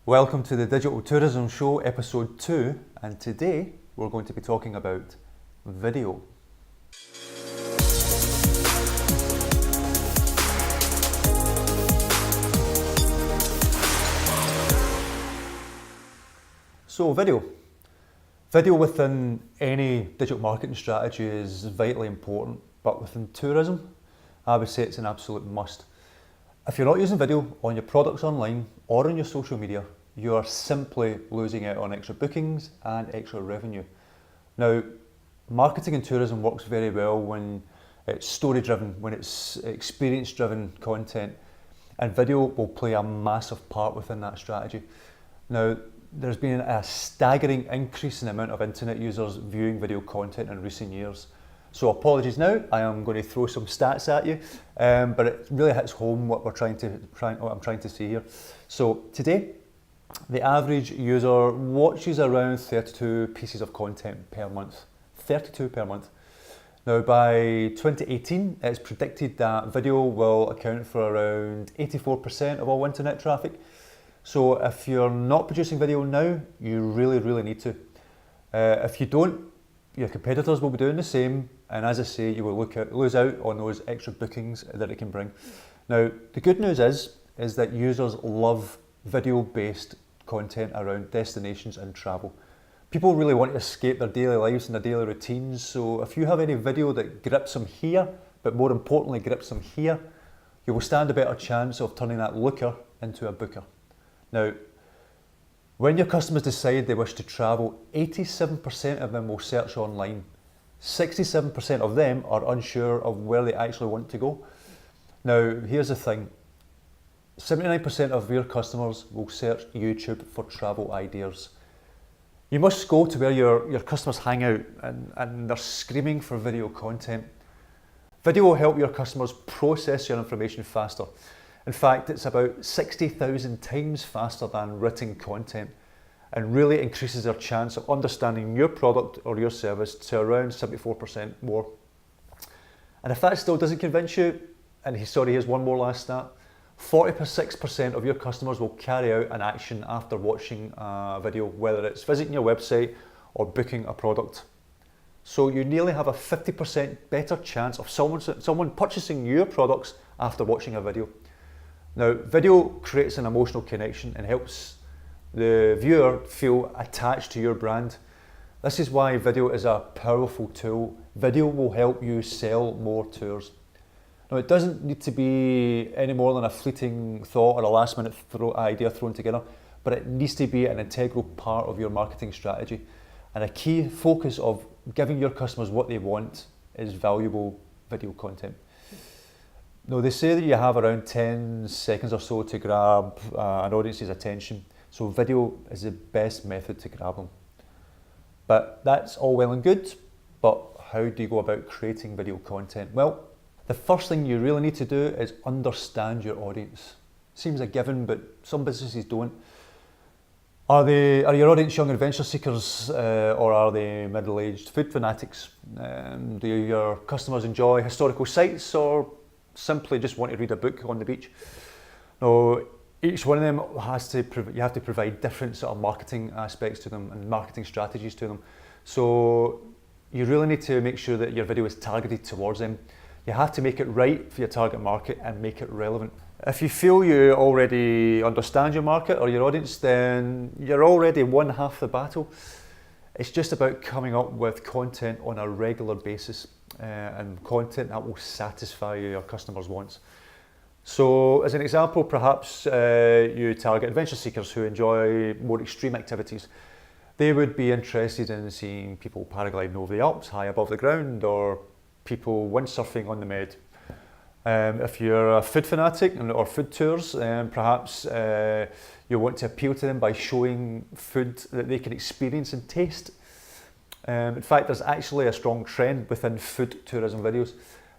Welcome to the Digital Tourism Show, episode 2, and today we're going to be talking about video. So video. Video within any digital marketing strategy is vitally important, but within tourism, I would say it's an absolute must. If you're not using video on your products online or on your social media, you are simply losing out on extra bookings and extra revenue. Now, marketing in tourism works very well when it's story driven, when it's experience driven content, and video will play a massive part within that strategy. Now, there's been a staggering increase in the amount of internet users viewing video content in recent years. So apologies now, I am going to throw some stats at you, but it really hits home what I'm trying to say here. So today, the average user watches around 32 pieces of content per month. 32 per month. Now by 2018, it's predicted that video will account for around 84% of all internet traffic. So if you're not producing video now, you really need to. If you don't, your competitors will be doing the same, and as I say, you will lose out on those extra bookings that it can bring. Now, the good news is that users love video-based content around destinations and travel. People really want to escape their daily lives and their daily routines, so if you have any video that grips them here, but more importantly grips them here, you will stand a better chance of turning that looker into a booker. Now, when your customers decide they wish to travel, 87% of them will search online. 67% of them are unsure of where they actually want to go. Now, here's the thing. 79% of your customers will search YouTube for travel ideas. You must go to where your customers hang out and they're screaming for video content. Video will help your customers process your information faster. In fact, it's about 60,000 times faster than written content and really increases their chance of understanding your product or your service to around 74% more. And if that still doesn't convince you, and here's one more last stat, 46% of your customers will carry out an action after watching a video, whether it's visiting your website or booking a product. So you nearly have a 50% better chance of someone purchasing your products after watching a video. Now, video creates an emotional connection and helps the viewer feel attached to your brand. This is why video is a powerful tool. Video will help you sell more tours. Now, it doesn't need to be any more than a fleeting thought or a last minute idea thrown together, but it needs to be an integral part of your marketing strategy. And a key focus of giving your customers what they want is valuable video content. Now, they say that you have around 10 seconds or so to grab an audience's attention, so video is the best method to grab them. But that's all well and good, but how do you go about creating video content? Well, the first thing you really need to do is understand your audience. Seems a given, but some businesses don't. Are your audience young adventure seekers or are they middle-aged food fanatics? Do your customers enjoy historical sites or simply just want to read a book on the beach? Now, each one of them you have to provide different sort of marketing aspects to them and marketing strategies to them. So you really need to make sure that your video is targeted towards them. You have to make it right for your target market and make it relevant. If you feel you already understand your market or your audience, then you're already won half the battle. It's just about coming up with content on a regular basis and content that will satisfy your customers' wants. So as an example, perhaps you target adventure seekers who enjoy more extreme activities. They would be interested in seeing people paragliding over the Alps high above the ground, or people windsurfing on the Med. If you're a food fanatic or food tours, perhaps you want to appeal to them by showing food that they can experience and taste. In fact, there's actually a strong trend within food tourism videos,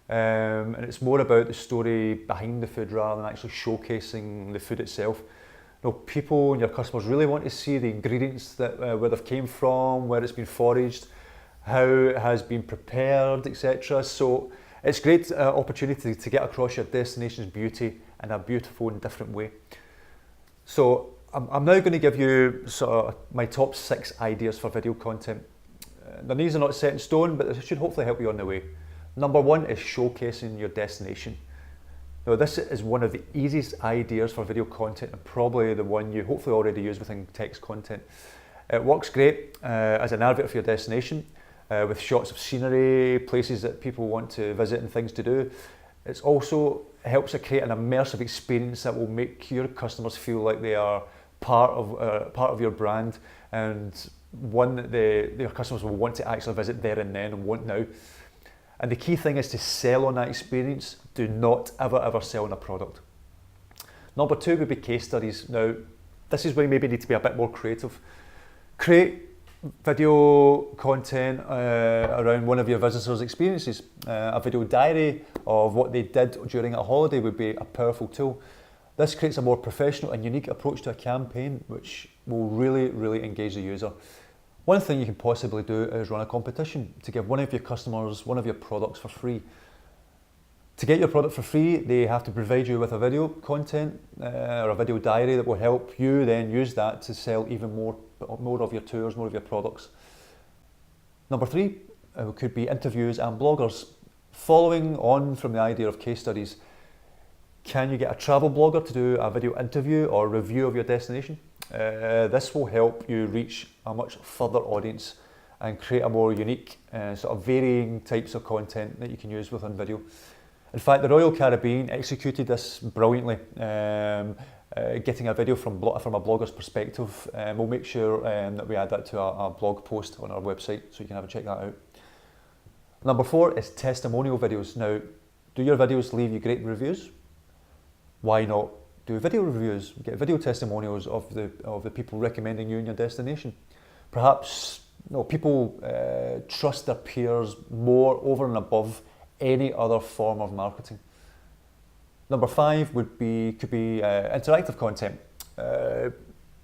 and it's more about the story behind the food rather than actually showcasing the food itself. You know, people and your customers really want to see the ingredients that where they've came from, where it's been foraged, how it has been prepared, etc. So it's a great opportunity to get across your destination's beauty in a beautiful and different way. So I'm now going to give you sort of my top 6 ideas for video content. Now these are not set in stone, but they should hopefully help you on the way. Number 1 is showcasing your destination. Now this is one of the easiest ideas for video content and probably the one you hopefully already use within text content. It works great as an advert for your destination with shots of scenery, places that people want to visit and things to do. It also helps to create an immersive experience that will make your customers feel like they are part of your brand, and one that your customers will want to actually visit there and then and want now. And the key thing is to sell on that experience. Do not ever sell on a product. Number 2 would be case studies. Now, this is where you maybe need to be a bit more creative. Create video content around one of your visitors' experiences. A video diary of what they did during a holiday would be a powerful tool. This creates a more professional and unique approach to a campaign, which will really engage the user. One thing you can possibly do is run a competition to give one of your customers one of your products for free. To get your product for free, they have to provide you with a video content or a video diary that will help you then use that to sell even more of your tours, more of your products. Number 3 could be interviews and bloggers. Following on from the idea of case studies, can you get a travel blogger to do a video interview or review of your destination? This will help you reach a much further audience and create a more unique sort of varying types of content that you can use within video. In fact, the Royal Caribbean executed this brilliantly, getting a video from a blogger's perspective. We'll make sure that we add that to our blog post on our website so you can have a check that out. Number 4 is testimonial videos. Now, do your videos leave you great reviews? Why not do video reviews? Get video testimonials of the people recommending you and your destination. Perhaps people trust their peers more over and above any other form of marketing. Number 5 could be interactive content.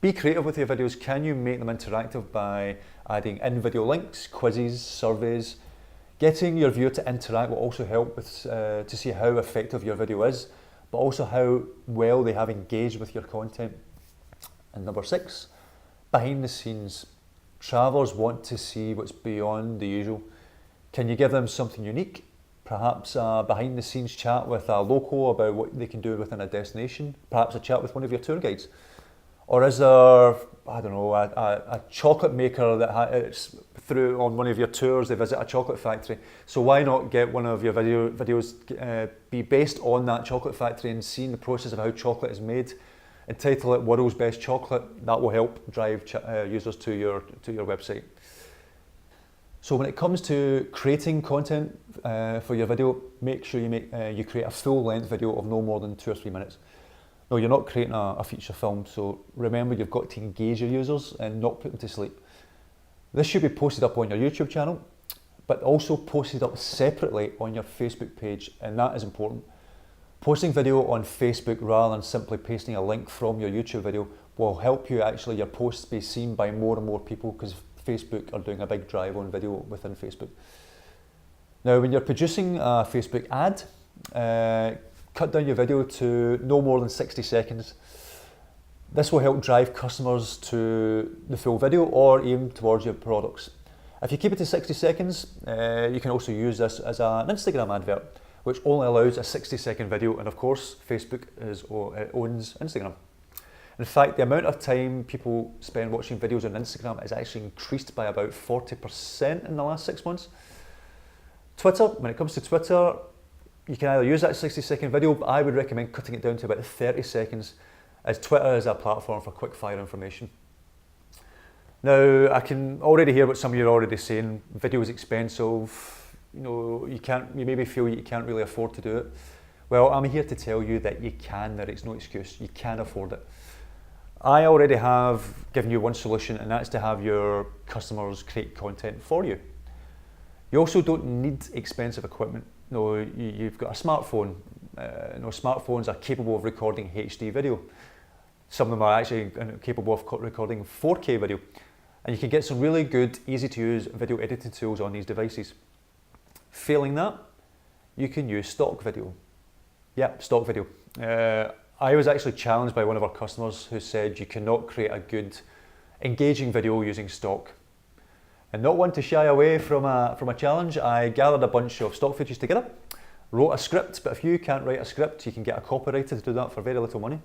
Be creative with your videos. Can you make them interactive by adding in-video links, quizzes, surveys? Getting your viewer to interact will also help to see how effective your video is, but also how well they have engaged with your content. And number 6, behind the scenes. Travellers want to see what's beyond the usual. Can you give them something unique? Perhaps a behind the scenes chat with a local about what they can do within a destination. Perhaps a chat with one of your tour guides. Or is there, I don't know, a chocolate maker that it's through on one of your tours, they visit a chocolate factory. So why not get one of your videos be based on that chocolate factory and seeing the process of how chocolate is made. Entitle it World's Best Chocolate. That will help drive users to your website. So when it comes to creating content for your video, make sure you create a full-length video of no more than 2 or 3 minutes. No, you're not creating a feature film, so remember you've got to engage your users and not put them to sleep. This should be posted up on your YouTube channel, but also posted up separately on your Facebook page, and that is important. Posting video on Facebook rather than simply pasting a link from your YouTube video will help your posts be seen by more and more people, because Facebook are doing a big drive on video within Facebook. Now, when you're producing a Facebook ad, cut down your video to no more than 60 seconds. This will help drive customers to the full video or even towards your products. If you keep it to 60 seconds, you can also use this as an Instagram advert, which only allows a 60-second video, and of course, Facebook owns Instagram. In fact, the amount of time people spend watching videos on Instagram has actually increased by about 40% in the last 6 months. Twitter, when it comes to Twitter, you can either use that 60-second video, but I would recommend cutting it down to about 30 seconds, as Twitter is a platform for quick-fire information. Now, I can already hear what some of you are already saying. Video is expensive. You maybe feel you can't really afford to do it. Well, I'm here to tell you that you can. There is no excuse. You can afford it. I already have given you one solution, and that's to have your customers create content for you. You also don't need expensive equipment. No, you've got a smartphone. Smartphones are capable of recording HD video. Some of them are actually capable of recording 4K video. And you can get some really good, easy to use video editing tools on these devices. Failing that, you can use stock video. Yeah, stock video. I was actually challenged by one of our customers who said you cannot create a good, engaging video using stock. And not one to shy away from a challenge, I gathered a bunch of stock footage together, wrote a script, but if you can't write a script, you can get a copywriter to do that for very little money.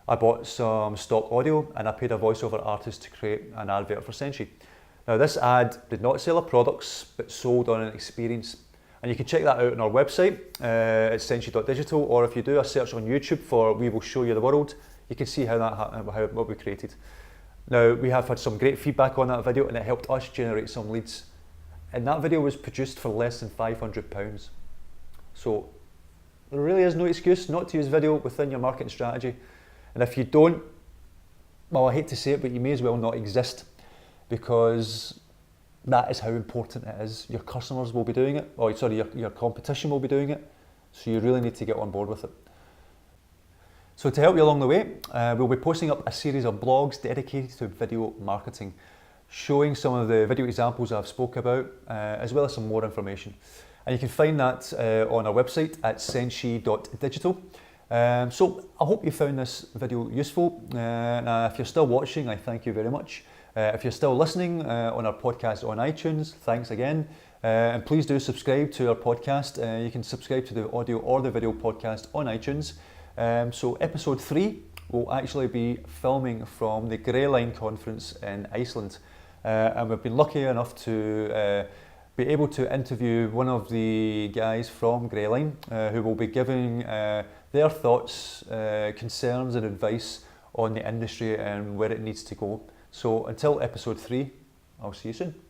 I bought some stock audio and I paid a voiceover artist to create an advert for Senshi. Now this ad did not sell our products, but sold on an experience. And you can check that out on our website, it's senshi.digital, or if you do a search on YouTube for We Will Show You the World, you can see what we created. Now we have had some great feedback on that video and it helped us generate some leads. And that video was produced for less than £500. So there really is no excuse not to use video within your marketing strategy. And if you don't, well, I hate to say it, but you may as well not exist, because that is how important it is. Your customers will be doing it, or sorry, your competition will be doing it. So you really need to get on board with it. So to help you along the way, we'll be posting up a series of blogs dedicated to video marketing, showing some of the video examples I've spoke about, as well as some more information. And you can find that on our website at senshi.digital. So I hope you found this video useful. If you're still watching, I thank you very much. If you're still listening on our podcast on iTunes, thanks again. And please do subscribe to our podcast. You can subscribe to the audio or the video podcast on iTunes. So episode 3 will actually be filming from the Grey Line conference in Iceland. And we've been lucky enough to be able to interview one of the guys from Grey Line who will be giving their thoughts, concerns and advice on the industry and where it needs to go. So until episode 3, I'll see you soon.